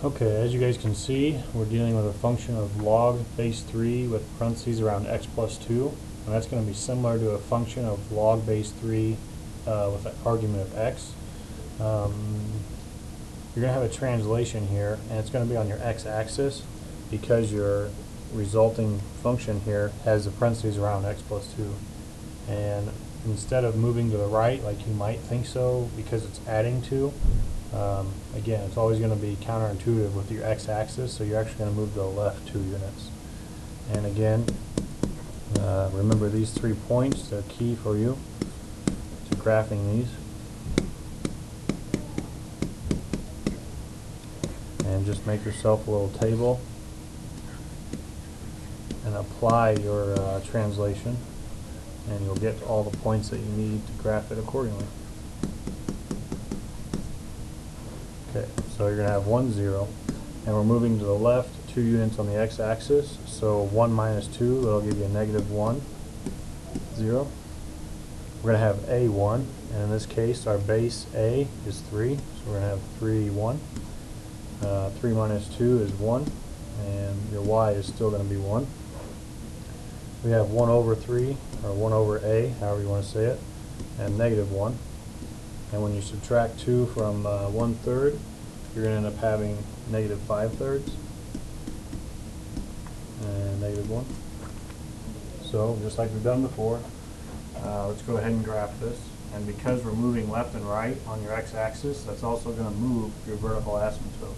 Okay, as you guys can see, we're dealing with a function of log base 3 with parentheses around x plus 2. And that's going to be similar to a function of log base 3 with an argument of x. You're going to have a translation here, and it's going to be on your x-axis because your resulting function here has the parentheses around x plus 2. And instead of moving to the right like you might think so because it's adding to, again, it's always going to be counterintuitive with your x-axis, so you're actually going to move to the left 2 units. And again, remember these 3 points, they're key for you to graphing these. And just make yourself a little table and apply your translation, and you'll get all the points that you need to graph it accordingly. Okay, so you're going to have 1, 0, and we're moving to the left 2 units on the x-axis, so 1 minus 2, that'll give you a negative 1, 0. We're going to have a1, and in this case our base a is 3, so we're going to have 3, 1. 3 minus 2 is 1, and your y is still going to be 1. We have 1 over 3, or 1 over a, however you want to say it, and negative 1. And when you subtract 2 from 1/3, you're going to end up having negative 5/3 and negative 1. So, just like we've done before, let's go ahead and graph this. And because we're moving left and right on your x-axis, that's also going to move your vertical asymptote.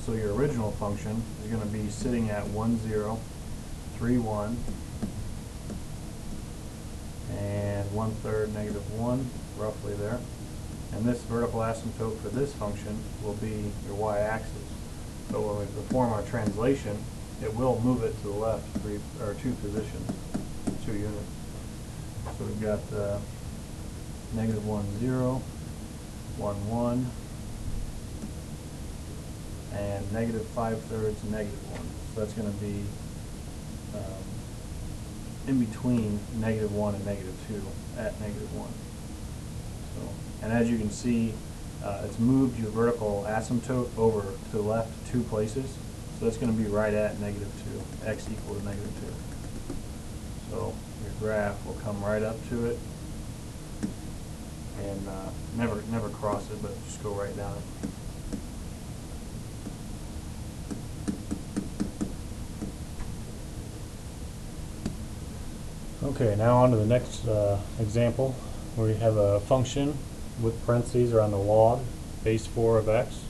So your original function is going to be sitting at 1, 0, 3, 1, and 1/3 negative 1, roughly there. And this vertical asymptote for this function will be your y-axis. So when we perform our translation, it will move it to the left 2 positions, 2 units. So we've got negative 1, 0, 1, 1, and negative 5/3, negative 1. So that's going to be in between negative 1 and negative 2 at negative 1. So, and as you can see, it's moved your vertical asymptote over to the left 2 places. So that's going to be right at negative 2, x equal to negative 2. So your graph will come right up to it, and never cross it, but just go right down it. Okay, now on to the next example, where we have a function with parentheses around the log base 4 of x,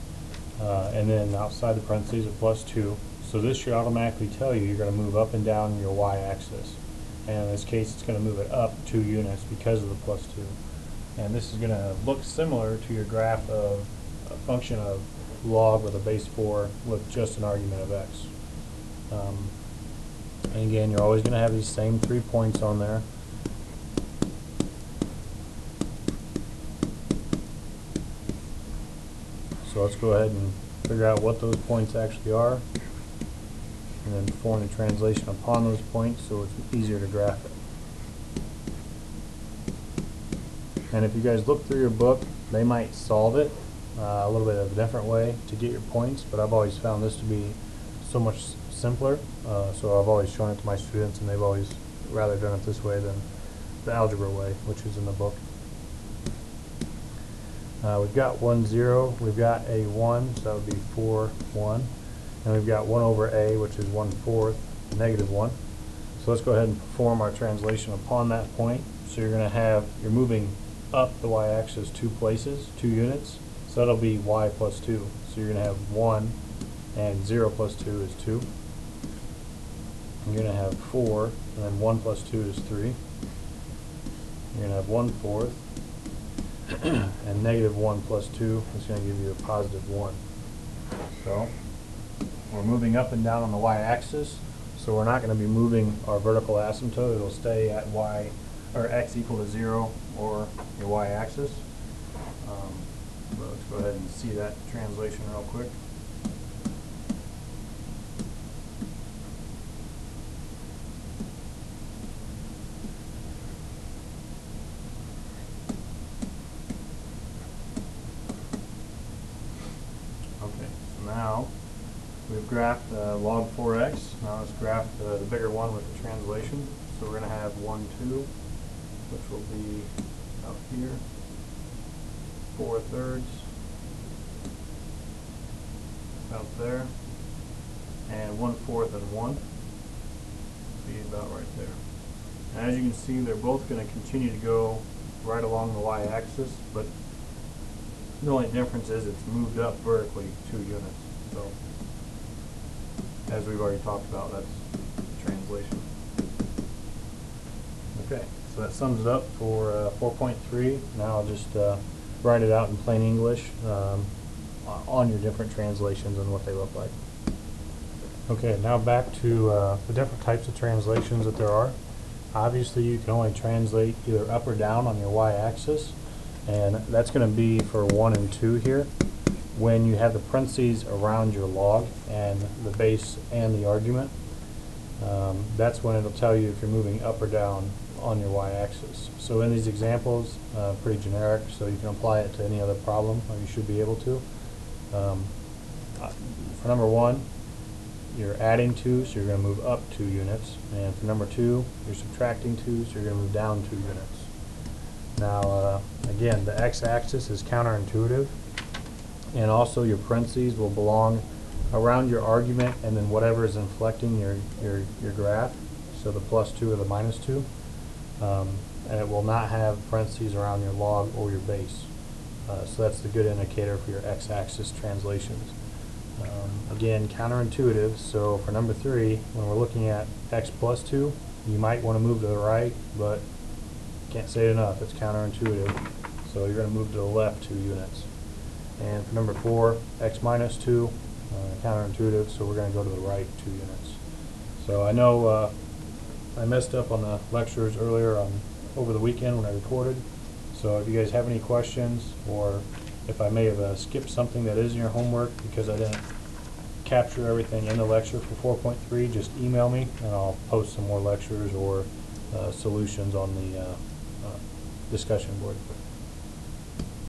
and then outside the parentheses a plus 2. So this should automatically tell you you're going to move up and down your y-axis. And in this case, it's going to move it up 2 units because of the plus 2. And this is going to look similar to your graph of a function of log with a base 4 with just an argument of x. And again, you're always going to have these same 3 points on there. So let's go ahead and figure out what those points actually are, and then perform the translation upon those points so it's easier to graph it. And if you guys look through your book, they might solve it a little bit of a different way to get your points, but I've always found this to be so much simpler, so I've always shown it to my students, and they've always rather done it this way than the algebra way, which is in the book. We've got 1, 0, we've got a 1, so that would be 4, 1, and we've got 1 over a, which is 1/4, negative 1. So let's go ahead and perform our translation upon that point. So you're going to have, you're moving up the y-axis 2 places, 2 units, so that'll be y plus 2. So you're going to have 1, and 0 plus 2 is 2. You're going to have 4, and then 1 plus 2 is 3. You're going to have 1/4, and negative 1 plus 2 is going to give you a positive 1. So we're moving up and down on the y-axis, so we're not going to be moving our vertical asymptote. It'll stay at y or x equal to 0 or your y-axis. But let's go ahead and see that translation real quick. now we've graphed log 4x. Now let's graph the bigger one with the translation. So we're going to have 1, 2, which will be up here, 4/3 out there, and 1/4 and 1 be about right there. And as you can see, they're both going to continue to go right along the y-axis, but the only difference is it's moved up vertically 2 units. So, as we've already talked about, that's translation. Okay, so that sums it up for 4.3. Now I'll just write it out in plain English on your different translations and what they look like. Okay, now back to the different types of translations that there are. Obviously, you can only translate either up or down on your y-axis, and that's going to be for 1 and 2 here. When you have the parentheses around your log and the base and the argument, that's when it'll tell you if you're moving up or down on your y-axis. So in these examples, pretty generic, so you can apply it to any other problem, or you should be able to. For number 1, you're adding 2, so you're going to move up 2 units. And for number 2, you're subtracting 2, so you're going to move down 2 units. Now, again, the x-axis is counterintuitive, and also your parentheses will belong around your argument and then whatever is inflecting your graph, so the +2 or the -2. And it will not have parentheses around your log or your base. So that's the good indicator for your x-axis translations. Again, counterintuitive, so for number 3, when we're looking at x +2, you might want to move to the right, but can't say it enough, it's counterintuitive, so you're going to move to the left 2 units. And for number 4, x -2, counterintuitive, so we're going to go to the right 2 units. So I know I messed up on the lectures earlier over the weekend when I recorded, so if you guys have any questions, or if I may have skipped something that is in your homework because I didn't capture everything in the lecture for 4.3, just email me and I'll post some more lectures or solutions on the discussion board.